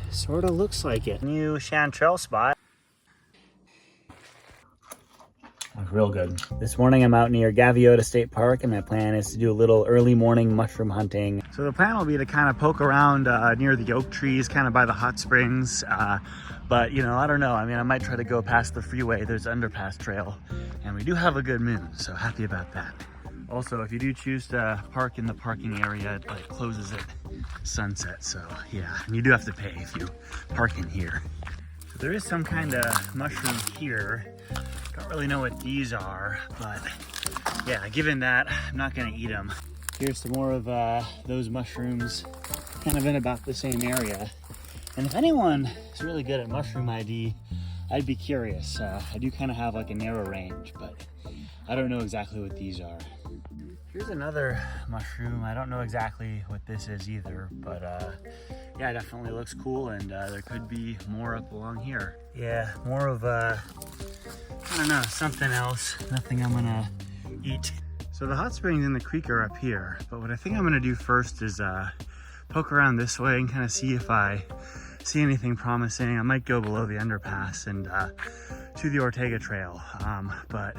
Sort of looks like it. New chanterelle spot. Real good. This morning I'm out near Gaviota State Park, and my plan is to do a little early morning mushroom hunting. So the plan will be to kind of poke around near the oak trees, kind of by the hot springs. But you know, I don't know. I mean, I might try to go past the freeway. There's underpass trail, and we do have a good moon, so happy about that. Also, if you do choose to park in the parking area, it like closes at sunset. So yeah, and you do have to pay if you park in here. So there is some kind of mushroom here. Don't really know what these are, but yeah, given that, I'm not gonna eat them. Here's some more of those mushrooms, kind of in about the same area. And if anyone is really good at mushroom ID, I'd be curious. I do kind of have like a narrow range, but I don't know exactly what these are. Here's another mushroom. I don't know exactly what this is either, but yeah, it definitely looks cool, and there could be more up along here. Yeah, more of I don't know, something else. Nothing I'm gonna eat. So the hot springs in the creek are up here, but what I think I'm gonna do first is poke around this way and kind of see if I see anything promising. I might go below the underpass and to the Ortega Trail, but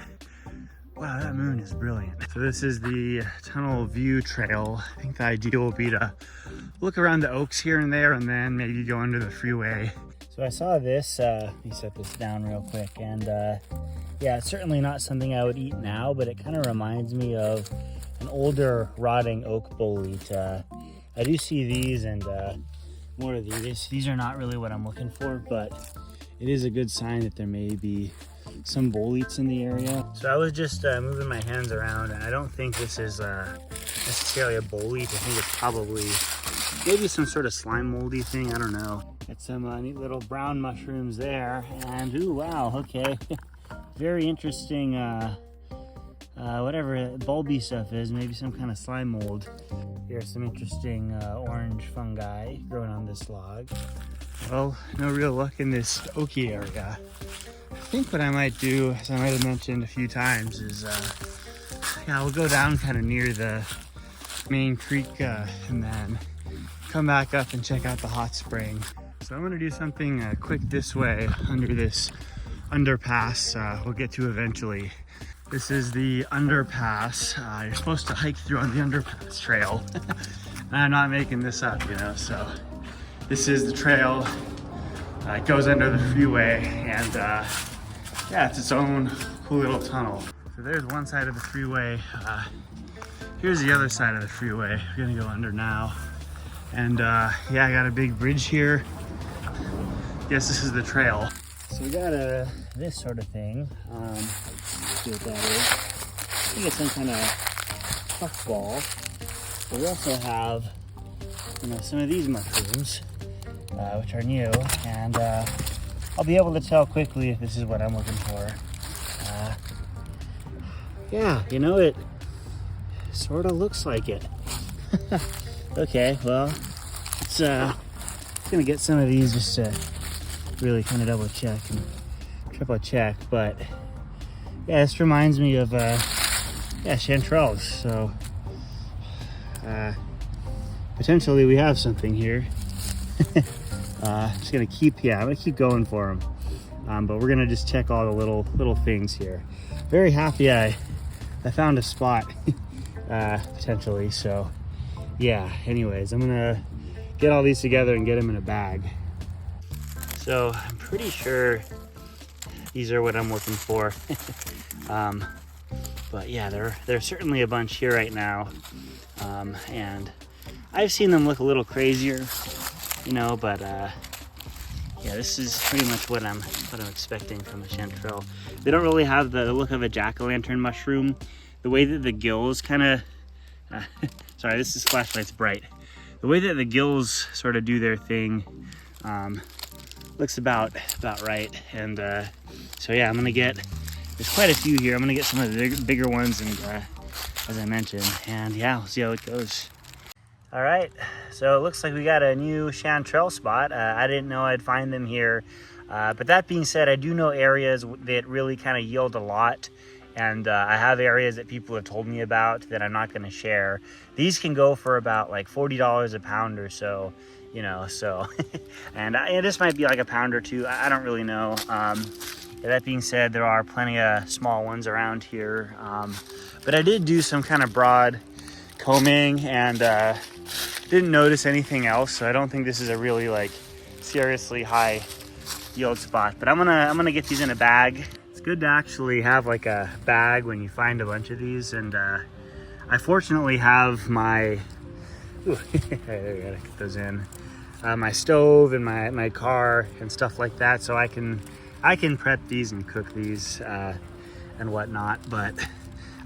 wow, that moon is brilliant. So this is the Tunnel View Trail. I think the idea will be to look around the oaks here and there, and then maybe go under the freeway. So I saw this, let me set this down real quick, and yeah, it's certainly not something I would eat now, but it kind of reminds me of an older rotting oak bolete. I do see these and more of these. These are not really what I'm looking for, but it is a good sign that there may be some boletes in the area. So I was just moving my hands around, and I don't think this is necessarily a bolete. I think it's probably maybe some sort of slime moldy thing. I don't know. Got some neat little brown mushrooms there, and ooh, wow, okay. Very interesting, whatever bulby stuff is, maybe some kind of slime mold. Here's some interesting orange fungi growing on this log. Well, no real luck in this oaky area. I think what I might do, as I might have mentioned a few times, is yeah, we'll go down kind of near the main creek and then come back up and check out the hot spring. So I'm gonna do something quick this way under this underpass we'll get to eventually. This is the underpass. You're supposed to hike through on the underpass trail. I'm not making this up, you know, so this is the trail. It goes under the freeway, and yeah, it's its own cool little tunnel. So there's one side of the freeway. Here's the other side of the freeway. We're gonna go under now. And yeah, I got a big bridge here. Guess this is the trail. So we got this sort of thing. Let's see what that is. I think it's some kind of puffball. But we also have, you know, some of these mushrooms, which are new, and I'll be able to tell quickly if this is what I'm looking for. Yeah, you know, it sort of looks like it. Okay, well, it's gonna get some of these just to really kind of double check and triple check, but yeah, this reminds me of yeah, chanterelles. So potentially we have something here. Just gonna keep, yeah, I'm gonna keep going for them, but we're gonna just check all the little things here. Very happy I found a spot potentially. So yeah, anyways, I'm gonna get all these together and get them in a bag. So I'm pretty sure these are what I'm looking for. But yeah, there's certainly a bunch here right now, and I've seen them look a little crazier, you know, but yeah, this is pretty much what I'm expecting from a chanterelle. They don't really have the look of a jack-o'-lantern mushroom. The way that the gills kind of sorry, this flashlight's bright. The way that the gills sort of do their thing looks about right. And so yeah, I'm gonna get, there's quite a few here. I'm gonna get some of the bigger ones, and as I mentioned, and yeah, we'll see how it goes. All right, so it looks like we got a new chanterelle spot. I didn't know I'd find them here, but that being said, I do know areas that really kind of yield a lot, and I have areas that people have told me about that I'm not going to share. These can go for about like $40 a pound or so, you know, so, and this might be like a pound or two. I don't really know. That being said, there are plenty of small ones around here. But I did do some kind of broad combing and didn't notice anything else. So I don't think this is a really like seriously high yield spot, but I'm gonna get these in a bag. It's good to actually have like a bag when you find a bunch of these. And I fortunately have my, ooh, there we gotta get those in, my stove and my car and stuff like that. So I can prep these and cook these and whatnot, but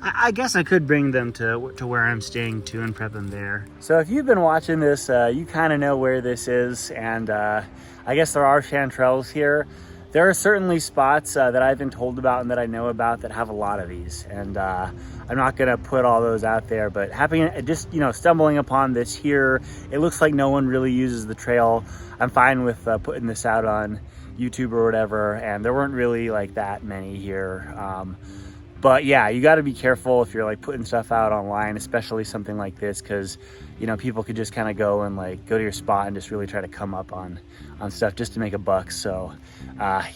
I guess I could bring them to where I'm staying too and prep them there. So if you've been watching this, you kind of know where this is, and I guess there are chanterelles here. There are certainly spots that I've been told about and that I know about that have a lot of these, and I'm not gonna put all those out there, but just, you know, stumbling upon this here, it looks like no one really uses the trail. I'm fine with putting this out on YouTube or whatever, and there weren't really like that many here. But yeah, you got to be careful if you're like putting stuff out online, especially something like this, because, you know, people could just kind of go to your spot and just really try to come up on stuff just to make a buck. So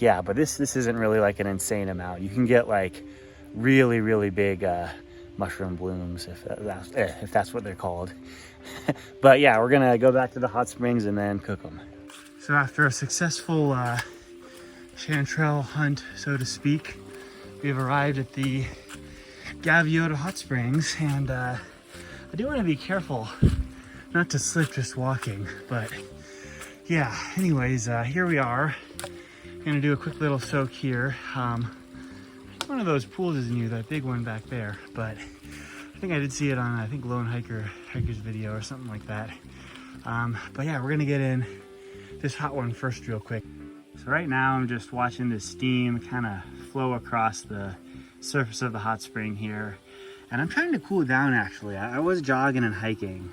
yeah, but this isn't really like an insane amount. You can get like really, really big mushroom blooms, if that's what they're called. But yeah, we're gonna go back to the hot springs and then cook them. So after a successful chanterelle hunt, so to speak, we've arrived at the Gaviota Hot Springs, and I do want to be careful not to slip just walking, but yeah, anyways, here we are. Gonna do a quick little soak here. One of those pools is new, that big one back there, but I think I did see it on, I think, Lone Hiker's video or something like that. But yeah, we're gonna get in this hot one first real quick. So right now I'm just watching the steam kind of flow across the surface of the hot spring here, and I'm trying to cool it down. Actually, I was jogging and hiking,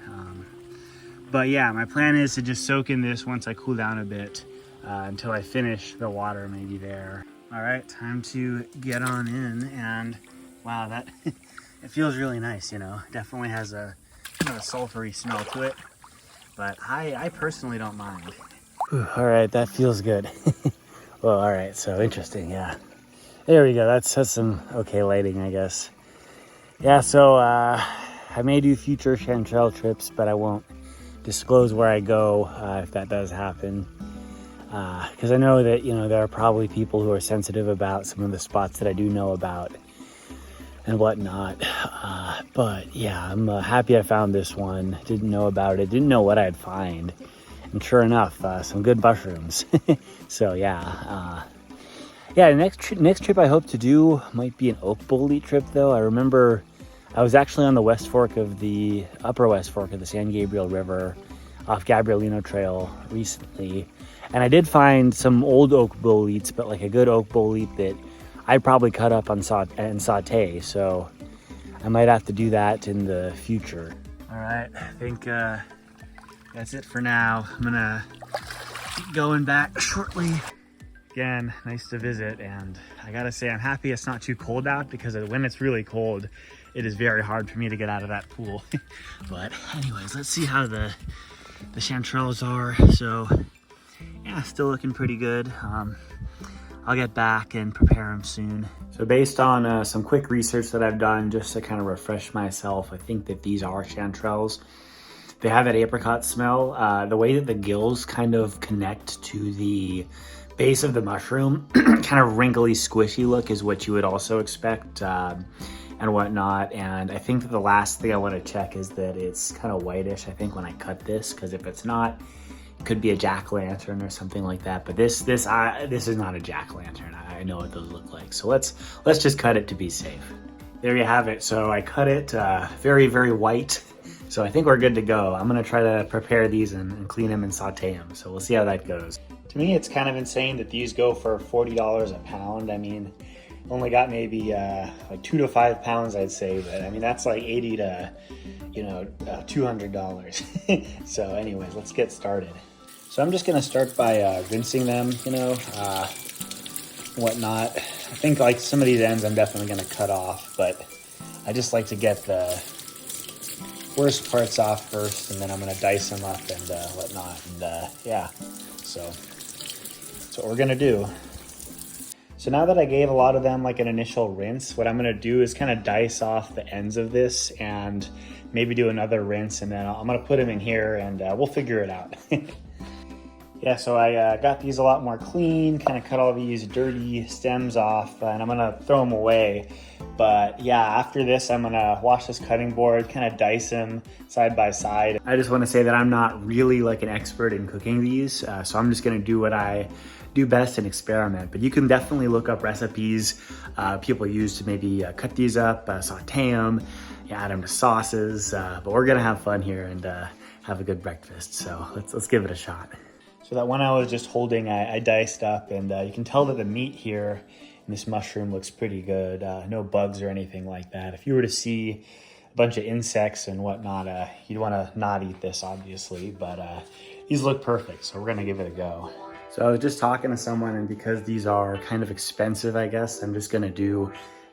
but yeah, my plan is to just soak in this once I cool down a bit until I finish the water maybe there. All right, time to get on in, and wow, that it feels really nice, you know. Definitely has a kind of a sulfury smell to it, but I personally don't mind. Whew, all right, that feels good. Well, all right, so interesting, yeah. There we go, that's some okay lighting, I guess. Yeah, so I may do future chanterelle trips, but I won't disclose where I go if that does happen. Because I know that, you know, there are probably people who are sensitive about some of the spots that I do know about and whatnot. But yeah, I'm happy I found this one. Didn't know about it, didn't know what I'd find. And sure enough, some good mushrooms. So yeah, the next trip I hope to do might be an oak bolete trip though. I remember I was actually on the upper west fork of the San Gabriel River off Gabrielino Trail recently. And I did find some old oak boletes, but like a good oak bolete that I'd probably cut up and saute. So I might have to do that in the future. All right, I think that's it for now. I'm gonna keep going back shortly. Again, nice to visit, and I gotta say I'm happy it's not too cold out, because when it's really cold, it is very hard for me to get out of that pool. But anyways, let's see how the chanterelles are. So yeah, still looking pretty good. I'll get back and prepare them soon. So based on some quick research that I've done just to kind of refresh myself, I think that these are chanterelles. They have that apricot smell. The way that the gills kind of connect to the base of the mushroom, kind of wrinkly, squishy look is what you would also expect and whatnot. And I think that the last thing I want to check is that it's kind of whitish, I think, when I cut this, because if it's not, it could be a jack-o'-lantern or something like that. But this is not a jack-o'-lantern. I know what those look like. So let's just cut it to be safe. There you have it. So I cut it very, very white. So I think we're good to go. I'm gonna try to prepare these and clean them and saute them. So we'll see how that goes. To me, it's kind of insane that these go for $40 a pound. I mean, only got maybe like 2 to 5 pounds, I'd say. But I mean, that's like $80 to, you know, $200. So anyways, let's get started. So I'm just gonna start by rinsing them, you know, whatnot. I think like some of these ends I'm definitely gonna cut off, but I just like to get the worst parts off first, and then I'm gonna dice them up and whatnot. And yeah, so that's what we're gonna do. So now that I gave a lot of them like an initial rinse, what I'm gonna do is kind of dice off the ends of this and maybe do another rinse, and then I'm gonna put them in here and we'll figure it out. Yeah, so I got these a lot more clean, kind of cut all these dirty stems off, and I'm gonna throw them away. But yeah, after this, I'm gonna wash this cutting board, kind of dice them side by side. I just wanna say that I'm not really like an expert in cooking these, so I'm just gonna do what I do best and experiment. But you can definitely look up recipes people use to maybe cut these up, saute them, add them to sauces. But we're gonna have fun here and have a good breakfast. So let's give it a shot. So that one I was just holding, I diced up, and you can tell that the meat here in this mushroom looks pretty good. No bugs or anything like that. If you were to see a bunch of insects and whatnot, you'd want to not eat this, obviously, but these look perfect, so we're gonna give it a go. So I was just talking to someone, and because these are kind of expensive, I guess, I'm just gonna do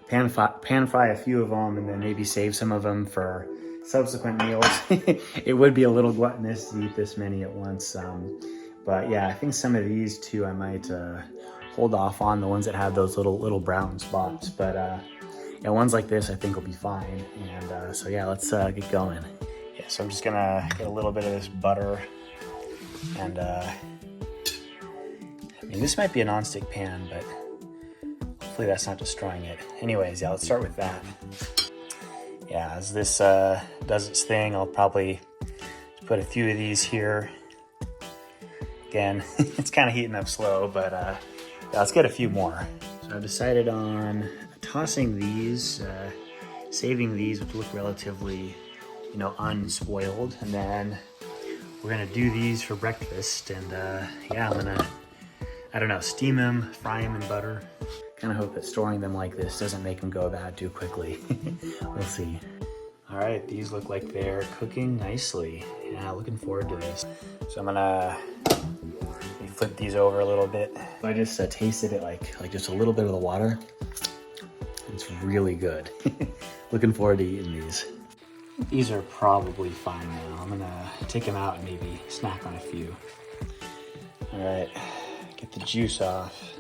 pan fry a few of them and then maybe save some of them for subsequent meals. It would be a little gluttonous to eat this many at once. But yeah, I think some of these too, I might hold off on, the ones that have those little brown spots. But yeah, ones like this I think will be fine. And so yeah, let's get going. Yeah, so I'm just gonna get a little bit of this butter, and I mean, this might be a non-stick pan, but hopefully that's not destroying it. Anyways, yeah, let's start with that. Yeah, as this does its thing, I'll probably put a few of these here. Again, it's kind of heating up slow, but yeah, let's get a few more. So I've decided on tossing these, saving these, which look relatively, unspoiled, and then we're gonna do these for breakfast. And yeah, I'm gonna, I don't know, steam them, fry them in butter. Kind of hope that storing them like this doesn't make them go bad too quickly. We'll see. All right, these look like they're cooking nicely. Yeah, looking forward to this. So I'm gonna flip these over a little bit. I just tasted it like just a little bit of the water. It's really good. Looking forward to eating these. These are probably fine now. I'm gonna take them out and maybe snack on a few. All right, get the juice off.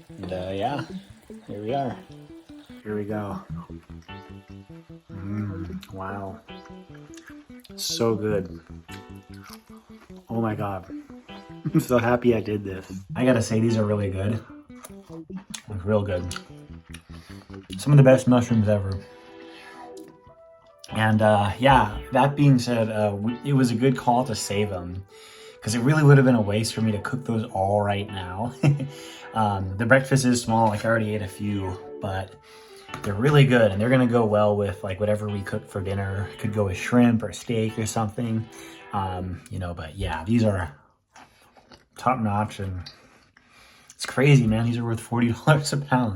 And yeah, here we are. Here we go. Wow. So good. Oh my God. I'm so happy I did this. I gotta say, these are really good. Real good. Some of the best mushrooms ever. And yeah, that being said, it was a good call to save them, because it really would have been a waste for me to cook those all right now. The breakfast is small, like I already ate a few, but they're really good, and they're gonna go well with like whatever we cook for dinner. Could go with shrimp or steak or something, but yeah, these are top notch, and it's crazy, man. These are worth $40 a pound.